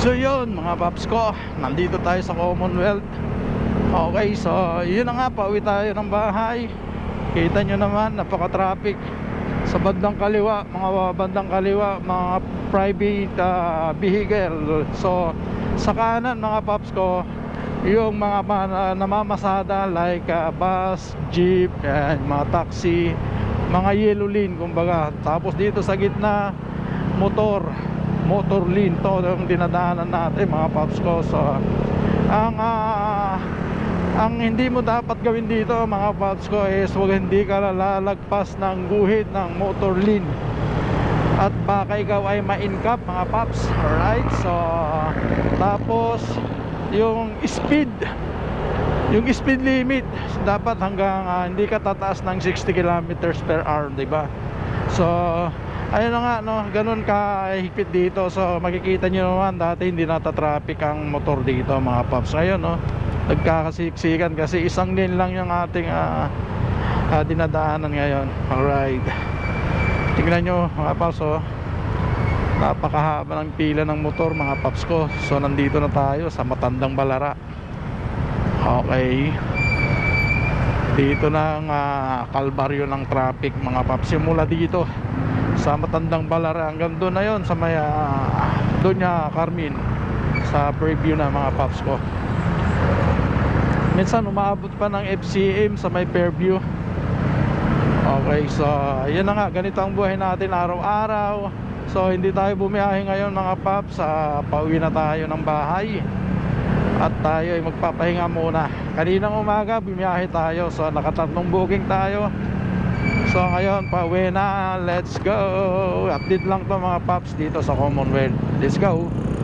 So yun mga paps ko, nandito tayo sa Commonwealth. Okay, so yun na nga, pauwi tayo ng bahay. Kita nyo naman, napaka-traffic sa bandang kaliwa, mga private vehicle. So sa kanan mga paps ko, yung mga namamasada like bus, jeep, mga taxi, mga yellow lane kumbaga. Tapos dito sa gitna, motor lane, to yung dinadaanan natin mga paps ko. So ang hindi mo dapat gawin dito mga paps ko is hindi ka lalagpas ng guhit ng motor lane at baka ikaw ay ma-incap mga paps. Alright, so tapos yung speed limit dapat hanggang hindi ka tataas ng 60 kilometers per hour, diba? So ayun na nga, no, ganun ka higpit dito. So makikita nyo naman, dati hindi nata-traffic ang motor dito mga paps. Ngayon, no, nagkakasiksikan kasi isang lane lang yung ating dinadaanan ngayon. Alright, tingnan nyo mga paps, oh, napakahaba ng pila ng motor mga paps ko. So nandito na tayo sa Matandang Balara. Okay, dito na ang kalbaryo ng traffic mga paps. Simula dito sa Matandang Balara hanggang doon na yon sa may Doña Carmen, sa preview na mga paps ko. Minsan umaabot pa ng FCM sa may Fairview. Okay, so yun na nga, ganito ang buhay natin araw-araw. So hindi tayo bumiyahe ngayon mga paps, pauwi na tayo ng bahay at tayo ay magpapahinga muna. Kaninang umaga bumiyahe tayo, so nakatatlong booking tayo. So ngayon pauwi na, let's go. Update lang to mga paps dito sa Commonwealth. Let's go.